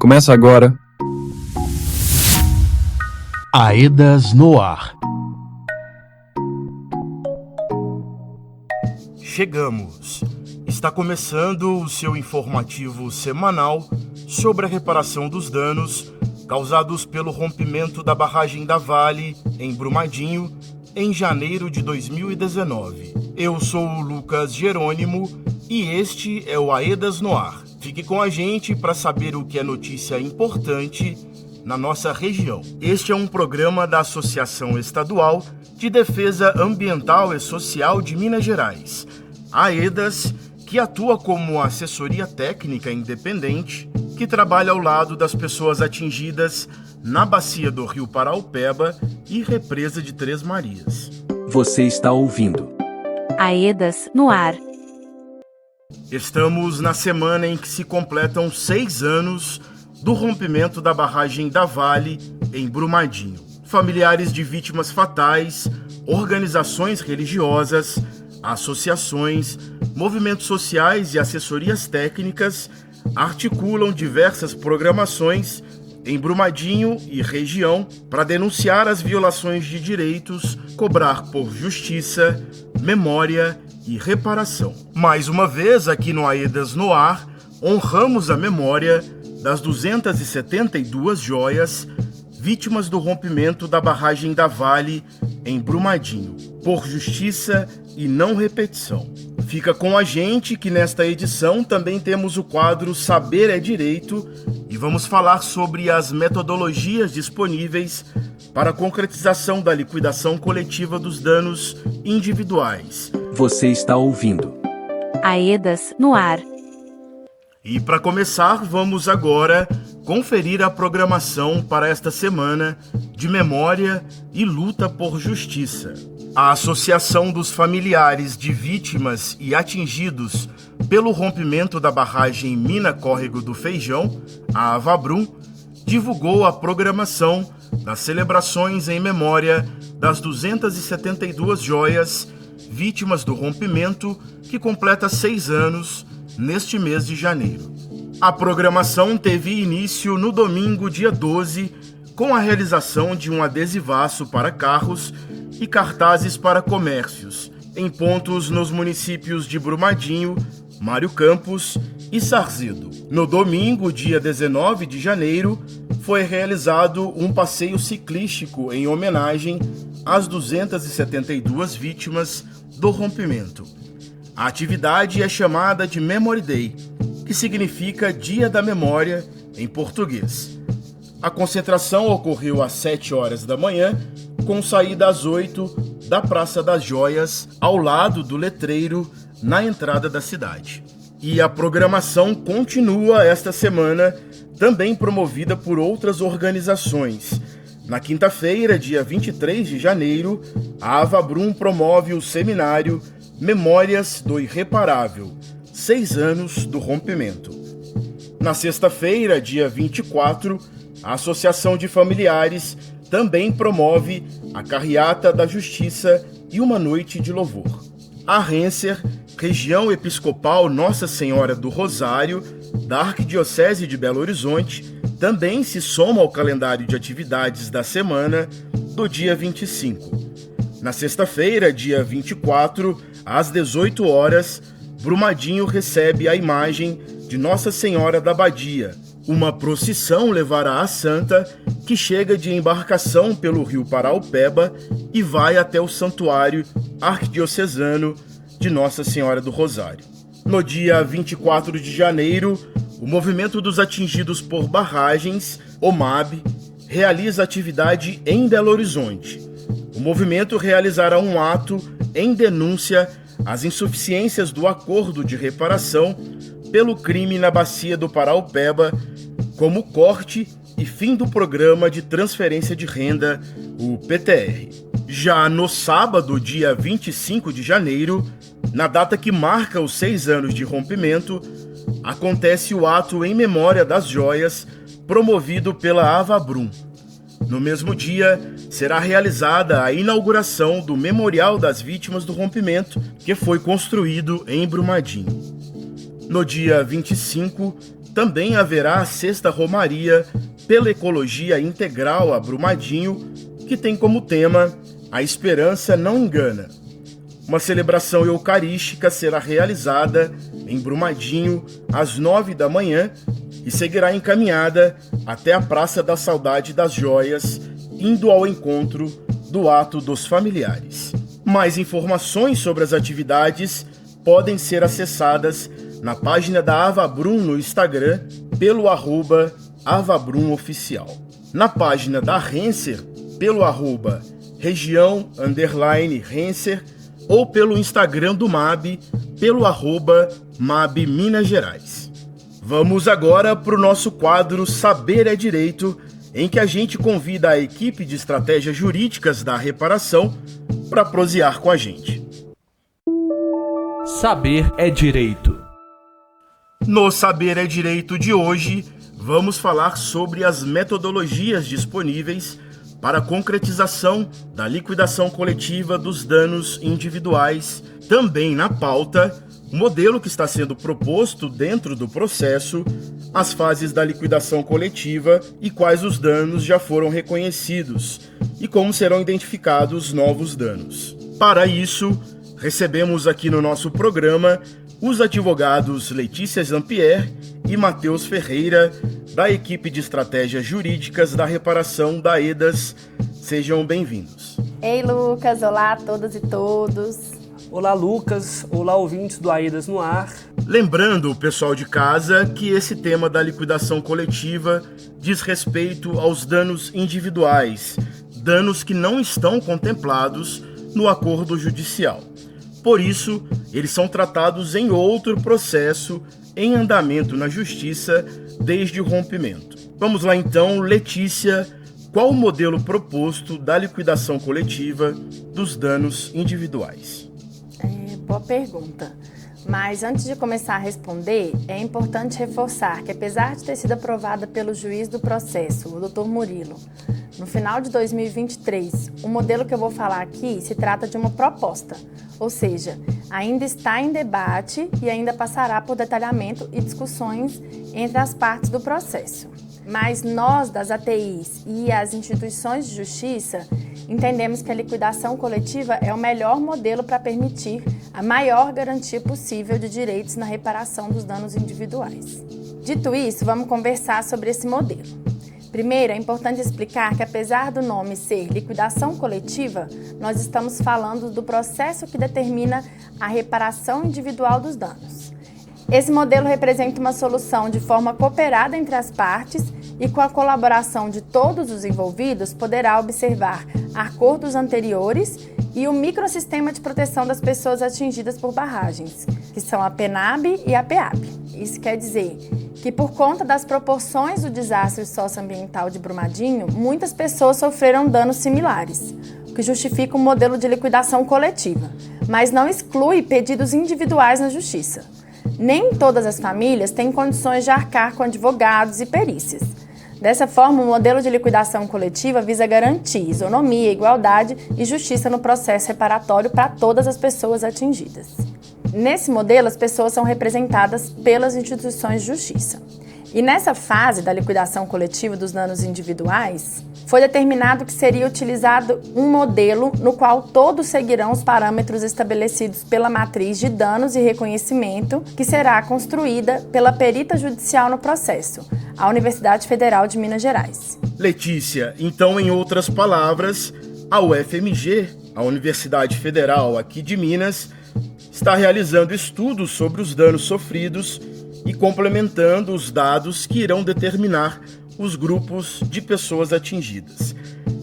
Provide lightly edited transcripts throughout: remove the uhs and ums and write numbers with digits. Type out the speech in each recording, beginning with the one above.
Começa agora. Aedas no ar. Chegamos! Está começando o seu informativo semanal sobre a reparação dos danos causados pelo rompimento da barragem da Vale, em Brumadinho, em janeiro de 2019. Eu sou o Lucas Jerônimo e este é o Aedas no ar. Fique com a gente para saber o que é notícia importante na nossa região. Este é um programa da Associação Estadual de Defesa Ambiental e Social de Minas Gerais, a AEDAS, que atua como assessoria técnica independente, que trabalha ao lado das pessoas atingidas na bacia do Rio Paraupeba e represa de Três Marias. Você está ouvindo Aedas no ar. Estamos na semana em que se completam 6 anos do rompimento da barragem da Vale, em Brumadinho. Familiares de vítimas fatais, organizações religiosas, associações, movimentos sociais e assessorias técnicas articulam diversas programações em Brumadinho e região para denunciar as violações de direitos, cobrar por justiça, memória e reparação. Mais uma vez, aqui no Aedas no Ar, honramos a memória das 272 joias vítimas do rompimento da barragem da Vale em Brumadinho, por justiça e não repetição. Fica com a gente que nesta edição também temos o quadro Saber é Direito e vamos falar sobre as metodologias disponíveis para a concretização da liquidação coletiva dos danos individuais. Você está ouvindo Aedas no ar. E para começar, vamos agora conferir a programação para esta semana de memória e luta por justiça. A Associação dos Familiares de Vítimas e Atingidos pelo rompimento da barragem Mina Córrego do Feijão, a Avabrum, divulgou a programação das celebrações em memória das 272 joias vítimas do rompimento, que completa 6 anos neste mês de janeiro. A programação teve início no domingo, dia 12, com a realização de um adesivaço para carros e cartazes para comércios, em pontos nos municípios de Brumadinho, Mário Campos e Sarzedo. No domingo, dia 19 de janeiro, foi realizado um passeio ciclístico em homenagem às 272 vítimas do rompimento. A atividade é chamada de Memory Day, que significa Dia da Memória em português. A concentração ocorreu às 7 horas da manhã, com saída às 8 da Praça das Joias, ao lado do letreiro, na entrada da cidade. E a programação continua esta semana, também promovida por outras organizações. Na quinta-feira, dia 23 de janeiro, a Avabrum promove o seminário Memórias do Irreparável, 6 anos do rompimento. Na sexta-feira, dia 24, a Associação de Familiares também promove a Carreata da Justiça e uma noite de louvor. A Renser, Região Episcopal Nossa Senhora do Rosário, da Arquidiocese de Belo Horizonte, também se soma ao calendário de atividades da semana do dia 25. Na sexta-feira, dia 24, às 18 horas, Brumadinho recebe a imagem de Nossa Senhora da Badia. Uma procissão levará a santa, que chega de embarcação pelo Rio Paraupeba e vai até o Santuário Arquidiocesano de Nossa Senhora do Rosário. No dia 24 de janeiro, o Movimento dos Atingidos por Barragens, OMAB, realiza atividade em Belo Horizonte. O movimento realizará um ato em denúncia às insuficiências do acordo de reparação pelo crime na bacia do Paraupeba, como corte e fim do programa de transferência de renda, o PTR. Já no sábado, dia 25 de janeiro, na data que marca os 6 anos de rompimento, acontece o ato em memória das joias promovido pela Avabrum. No mesmo dia, será realizada a inauguração do Memorial das Vítimas do Rompimento, que foi construído em Brumadinho. No dia 25, Também haverá a Sexta Romaria pela Ecologia Integral a Brumadinho, que tem como tema A Esperança Não Engana. Uma celebração eucarística será realizada em Brumadinho às 9 da manhã e seguirá encaminhada até a Praça da Saudade das Joias, indo ao encontro do ato dos familiares. Mais informações sobre as atividades podem ser acessadas na página da Avabrum no Instagram pelo @AvabrumOficial. Na página da Renser pelo @região_Renser ou pelo Instagram do MAB pelo @MAB Minas Gerais. Vamos agora para o nosso quadro Saber é Direito, em que a gente convida a equipe de estratégias jurídicas da reparação para prosear com a gente. Saber é Direito. No Saber é Direito de hoje, vamos falar sobre as metodologias disponíveis para a concretização da liquidação coletiva dos danos individuais. Também na pauta, o modelo que está sendo proposto dentro do processo, as fases da liquidação coletiva e quais os danos já foram reconhecidos e como serão identificados novos danos. Para isso, recebemos aqui no nosso programa os advogados Letícia Zampier e Matheus Ferreira, da equipe de estratégias jurídicas da reparação da AEDAS. Sejam bem-vindos. Ei, Lucas, olá a todas e todos. Olá, Lucas, olá, ouvintes do AEDAS no Ar. Lembrando, pessoal de casa, que esse tema da liquidação coletiva diz respeito aos danos individuais, danos que não estão contemplados no acordo judicial. Por isso, eles são tratados em outro processo em andamento na Justiça desde o rompimento. Vamos lá então, Letícia, qual o modelo proposto da liquidação coletiva dos danos individuais? Boa pergunta. Mas antes de começar a responder, é importante reforçar que, apesar de ter sido aprovada pelo juiz do processo, o Dr. Murilo, no final de 2023, o modelo que eu vou falar aqui se trata de uma proposta, ou seja, ainda está em debate e ainda passará por detalhamento e discussões entre as partes do processo. Mas nós, das ATIs e as instituições de justiça, entendemos que a liquidação coletiva é o melhor modelo para permitir a maior garantia possível de direitos na reparação dos danos individuais. Dito isso, vamos conversar sobre esse modelo. Primeiro, é importante explicar que, apesar do nome ser liquidação coletiva, nós estamos falando do processo que determina a reparação individual dos danos. Esse modelo representa uma solução de forma cooperada entre as partes e, com a colaboração de todos os envolvidos, poderá observar acordos anteriores e o microsistema de proteção das pessoas atingidas por barragens, que são a PENAB e a PEAB. Isso quer dizer que, por conta das proporções do desastre socioambiental de Brumadinho, muitas pessoas sofreram danos similares, o que justifica um modelo de liquidação coletiva, mas não exclui pedidos individuais na justiça. Nem todas as famílias têm condições de arcar com advogados e perícias. Dessa forma, o modelo de liquidação coletiva visa garantir isonomia, igualdade e justiça no processo reparatório para todas as pessoas atingidas. Nesse modelo, as pessoas são representadas pelas instituições de justiça. E nessa fase da liquidação coletiva dos danos individuais, foi determinado que seria utilizado um modelo no qual todos seguirão os parâmetros estabelecidos pela matriz de danos e reconhecimento, que será construída pela perita judicial no processo, a Universidade Federal de Minas Gerais. Letícia, então, em outras palavras, a UFMG, a Universidade Federal aqui de Minas, está realizando estudos sobre os danos sofridos e complementando os dados que irão determinar os grupos de pessoas atingidas.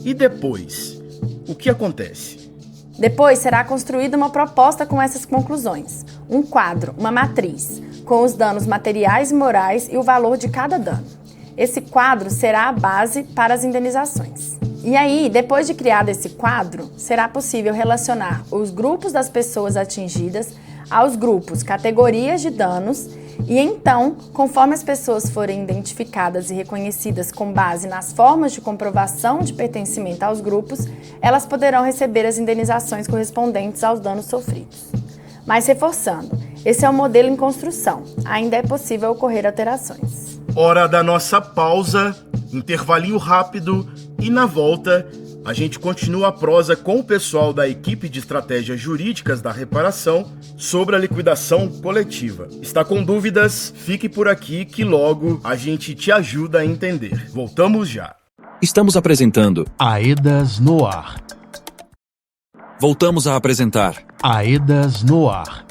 E depois, o que acontece? Depois será construída uma proposta com essas conclusões, um quadro, uma matriz, com os danos materiais e morais e o valor de cada dano. Esse quadro será a base para as indenizações. E aí, depois de criado esse quadro, será possível relacionar os grupos das pessoas atingidas aos grupos categorias de danos e então, conforme as pessoas forem identificadas e reconhecidas com base nas formas de comprovação de pertencimento aos grupos, elas poderão receber as indenizações correspondentes aos danos sofridos. Mas reforçando, Esse é um modelo em construção. Ainda é possível ocorrer alterações. Hora da nossa pausa, intervalinho rápido e na volta a gente continua a prosa com o pessoal da equipe de estratégias jurídicas da reparação sobre a liquidação coletiva. Está com dúvidas? Fique por aqui que logo a gente te ajuda a entender. Voltamos já. Estamos apresentando Aedas no Ar. Voltamos a apresentar Aedas no Ar.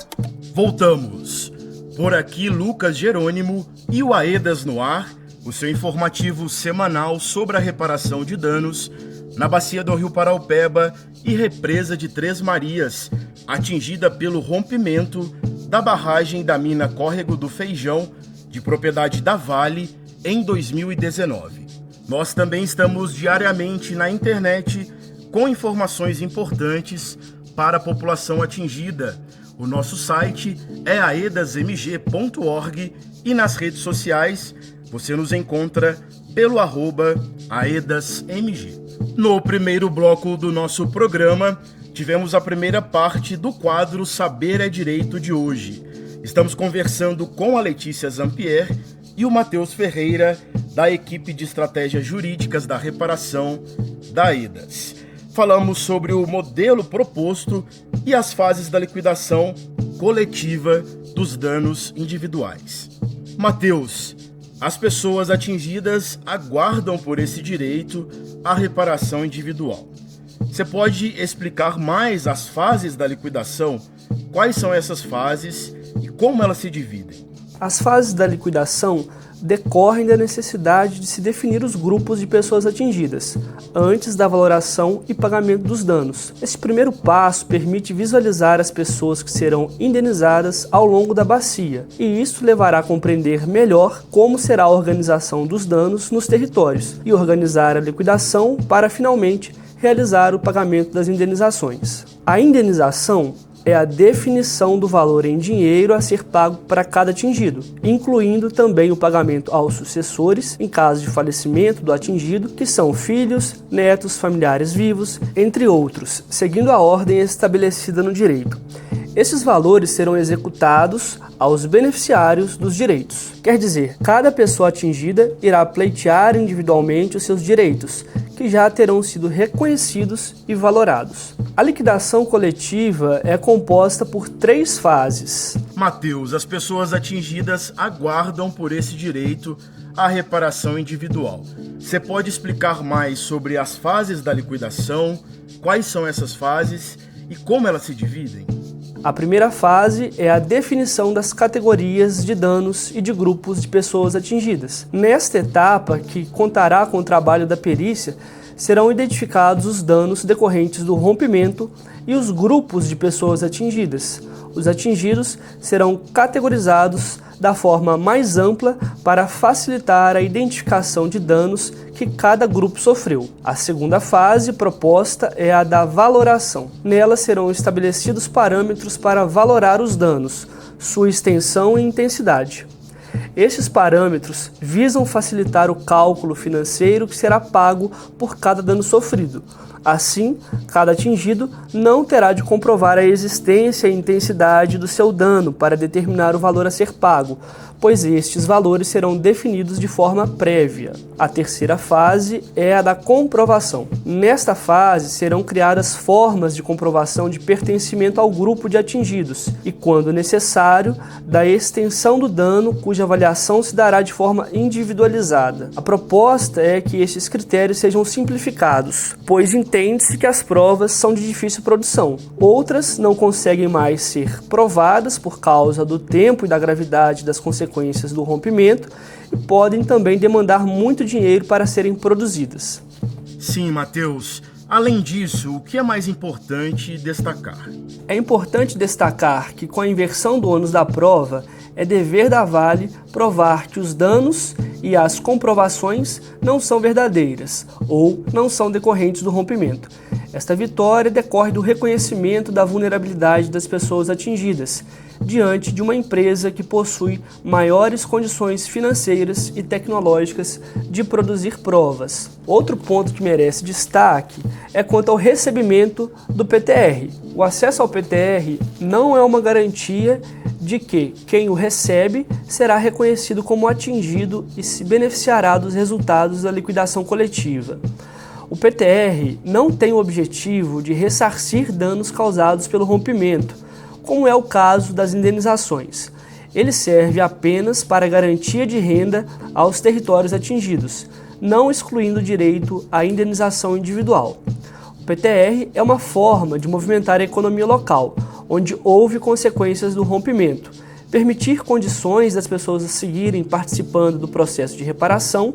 Voltamos. Por aqui Lucas Jerônimo e o Aedas no Ar, o seu informativo semanal sobre a reparação de danos na bacia do Rio Paraupeba e represa de Três Marias, atingida pelo rompimento da barragem da mina Córrego do Feijão, de propriedade da Vale, em 2019. Nós também estamos diariamente na internet com informações importantes para a população atingida. O nosso site é aedasmg.org e nas redes sociais você nos encontra pelo @aedasmg. No primeiro bloco do nosso programa, tivemos a primeira parte do quadro Saber é Direito de hoje. Estamos conversando com a Letícia Zampier e o Matheus Ferreira, da equipe de estratégias jurídicas da reparação da Aedas. Falamos sobre o modelo proposto e as fases da liquidação coletiva dos danos individuais. Matheus, as pessoas atingidas aguardam por esse direito à reparação individual. Você pode explicar mais as fases da liquidação? Quais são essas fases e como elas se dividem? As fases da liquidação decorrem da necessidade de se definir os grupos de pessoas atingidas, antes da valoração e pagamento dos danos. Esse primeiro passo permite visualizar as pessoas que serão indenizadas ao longo da bacia, e isso levará a compreender melhor como será a organização dos danos nos territórios e organizar a liquidação para, finalmente, realizar o pagamento das indenizações. A indenização é a definição do valor em dinheiro a ser pago para cada atingido, incluindo também o pagamento aos sucessores em caso de falecimento do atingido, que são filhos, netos, familiares vivos, entre outros, seguindo a ordem estabelecida no direito. Esses valores serão executados aos beneficiários dos direitos. Quer dizer, cada pessoa atingida irá pleitear individualmente os seus direitos, que já terão sido reconhecidos e valorados. A liquidação coletiva é composta por 3 fases. Matheus, as pessoas atingidas aguardam por esse direito à reparação individual. Você pode explicar mais sobre as fases da liquidação, quais são essas fases e como elas se dividem? A primeira fase é a definição das categorias de danos e de grupos de pessoas atingidas. Nesta etapa, que contará com o trabalho da perícia, serão identificados os danos decorrentes do rompimento e os grupos de pessoas atingidas. Os atingidos serão categorizados da forma mais ampla para facilitar a identificação de danos que cada grupo sofreu. A segunda fase proposta é a da valoração. Nela serão estabelecidos parâmetros para valorar os danos, sua extensão e intensidade. Estes parâmetros visam facilitar o cálculo financeiro que será pago por cada dano sofrido. Assim, cada atingido não terá de comprovar a existência e intensidade do seu dano para determinar o valor a ser pago, pois estes valores serão definidos de forma prévia. A terceira fase é a da comprovação. Nesta fase serão criadas formas de comprovação de pertencimento ao grupo de atingidos e, quando necessário, da extensão do dano, cuja avaliação se dará de forma individualizada. A proposta é que estes critérios sejam simplificados, pois entende-se que as provas são de difícil produção. Outras não conseguem mais ser provadas por causa do tempo e da gravidade das consequências do rompimento e podem também demandar muito dinheiro para serem produzidas. Sim, Matheus. Além disso, o que é mais importante destacar? É importante destacar que, com a inversão do ônus da prova, é dever da Vale provar que os danos e as comprovações não são verdadeiras ou não são decorrentes do rompimento. Esta vitória decorre do reconhecimento da vulnerabilidade das pessoas atingidas diante de uma empresa que possui maiores condições financeiras e tecnológicas de produzir provas. Outro ponto que merece destaque é quanto ao recebimento do PTR. O acesso ao PTR não é uma garantia de que quem o recebe será reconhecido como atingido e se beneficiará dos resultados da liquidação coletiva. O PTR não tem o objetivo de ressarcir danos causados pelo rompimento, como é o caso das indenizações. Ele serve apenas para garantia de renda aos territórios atingidos, não excluindo o direito à indenização individual. O PTR é uma forma de movimentar a economia local, onde houve consequências do rompimento, permitir condições das pessoas seguirem participando do processo de reparação,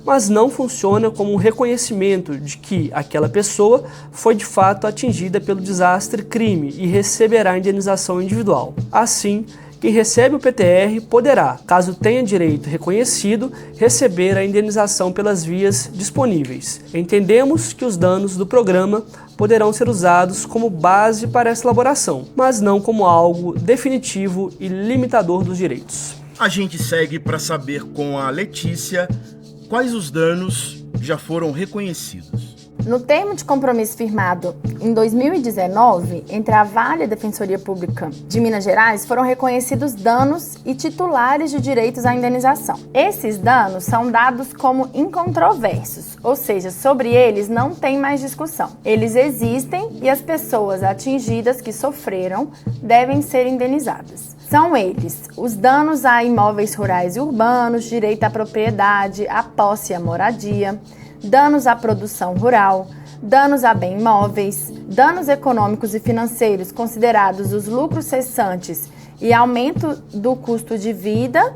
mas não funciona como um reconhecimento de que aquela pessoa foi de fato atingida pelo desastre-crime e receberá indenização individual. Assim, quem recebe o PTR poderá, caso tenha direito reconhecido, receber a indenização pelas vias disponíveis. Entendemos que os danos do programa poderão ser usados como base para essa elaboração, mas não como algo definitivo e limitador dos direitos. A gente segue para saber com a Letícia quais os danos já foram reconhecidos. No termo de compromisso firmado em 2019, entre a Vale e a Defensoria Pública de Minas Gerais, foram reconhecidos danos e titulares de direitos à indenização. Esses danos são dados como incontroversos, ou seja, sobre eles não tem mais discussão. Eles existem e as pessoas atingidas que sofreram devem ser indenizadas. São eles os danos a imóveis rurais e urbanos, direito à propriedade, à posse e à moradia, danos à produção rural, danos a bem imóveis, danos econômicos e financeiros considerados os lucros cessantes e aumento do custo de vida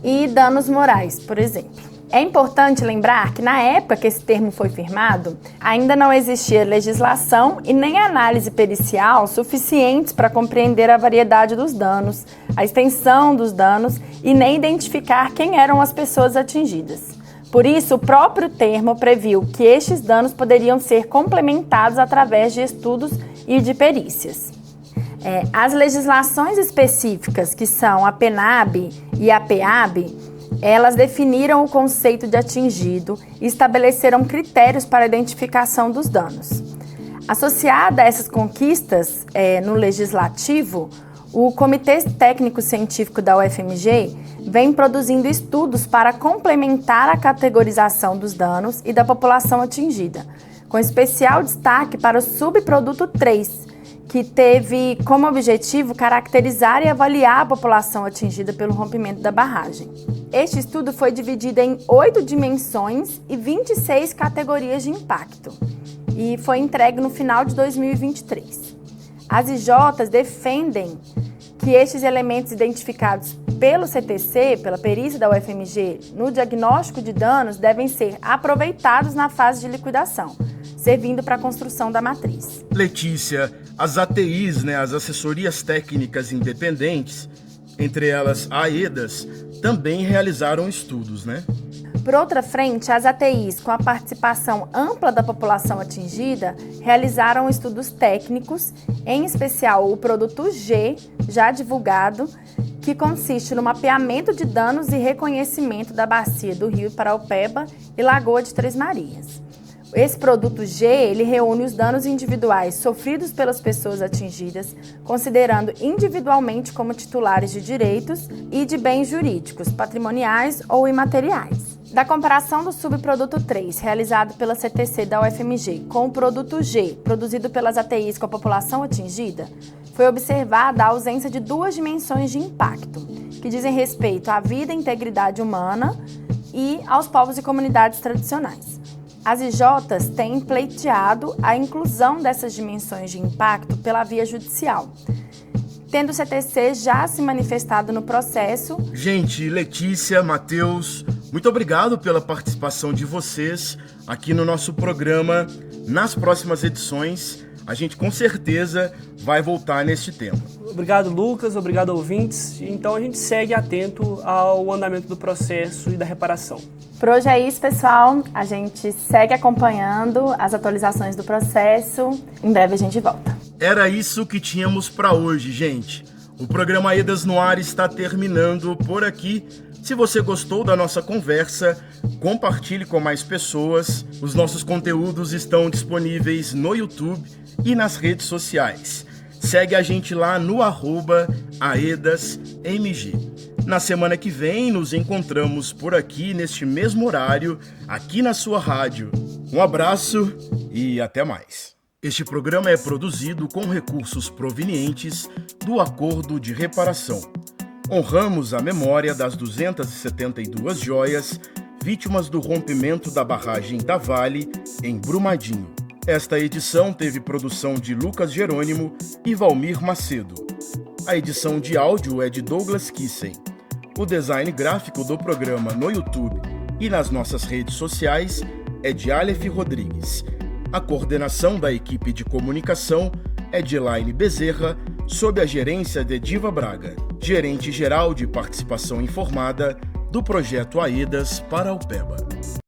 e danos morais, por exemplo. É importante lembrar que na época que esse termo foi firmado, ainda não existia legislação e nem análise pericial suficientes para compreender a variedade dos danos, a extensão dos danos e nem identificar quem eram as pessoas atingidas. Por isso, o próprio termo previu que estes danos poderiam ser complementados através de estudos e de perícias. As legislações específicas, que são a PENAB e a PEAB, elas definiram o conceito de atingido e estabeleceram critérios para a identificação dos danos. Associada a essas conquistas no legislativo, o Comitê Técnico Científico da UFMG vem produzindo estudos para complementar a categorização dos danos e da população atingida, com especial destaque para o subproduto 3, que teve como objetivo caracterizar e avaliar a população atingida pelo rompimento da barragem. Este estudo foi dividido em 8 dimensões e 26 categorias de impacto e foi entregue no final de 2023. As IJs defendem que estes elementos identificados pelo CTC, pela perícia da UFMG, no diagnóstico de danos, devem ser aproveitados na fase de liquidação, servindo para a construção da matriz. Letícia, as ATIs, as assessorias técnicas independentes, entre elas a AEDAS, também realizaram estudos, Por outra frente, as ATIs, com a participação ampla da população atingida, realizaram estudos técnicos, em especial o produto G, já divulgado, que consiste no mapeamento de danos e reconhecimento da bacia do Rio Paraupeba e Lagoa de Três Marias. Esse produto G, ele reúne os danos individuais sofridos pelas pessoas atingidas, considerando individualmente como titulares de direitos e de bens jurídicos, patrimoniais ou imateriais. Da comparação do subproduto 3, realizado pela CTC da UFMG, com o produto G, produzido pelas ATIs com a população atingida, foi observada a ausência de 2 dimensões de impacto, que dizem respeito à vida e integridade humana e aos povos e comunidades tradicionais. As IJs têm pleiteado a inclusão dessas dimensões de impacto pela via judicial, tendo o CTC já se manifestado no processo. Gente, Letícia, Matheus, muito obrigado pela participação de vocês aqui no nosso programa. Nas próximas edições, a gente com certeza vai voltar neste tema. Obrigado, Lucas. Obrigado, ouvintes. Então a gente segue atento ao andamento do processo e da reparação. Por hoje é isso, pessoal. A gente segue acompanhando as atualizações do processo. Em breve a gente volta. Era isso que tínhamos para hoje, gente. O programa AEDAS no Ar está terminando por aqui. Se você gostou da nossa conversa, compartilhe com mais pessoas. Os nossos conteúdos estão disponíveis no YouTube e nas redes sociais. segue a gente lá no @aedasmg. Na semana que vem, nos encontramos por aqui, neste mesmo horário, aqui na sua rádio. Um abraço e até mais. Este programa é produzido com recursos provenientes do Acordo de Reparação. Honramos a memória das 272 joias vítimas do rompimento da barragem da Vale, em Brumadinho. Esta edição teve produção de Lucas Jerônimo e Valmir Macedo. A edição de áudio é de Douglas Kissen. O design gráfico do programa no YouTube e nas nossas redes sociais é de Aleph Rodrigues. A coordenação da equipe de comunicação é de Elaine Bezerra, sob a gerência de Diva Braga, gerente-geral de participação informada do projeto AEDAS para a UPEBA.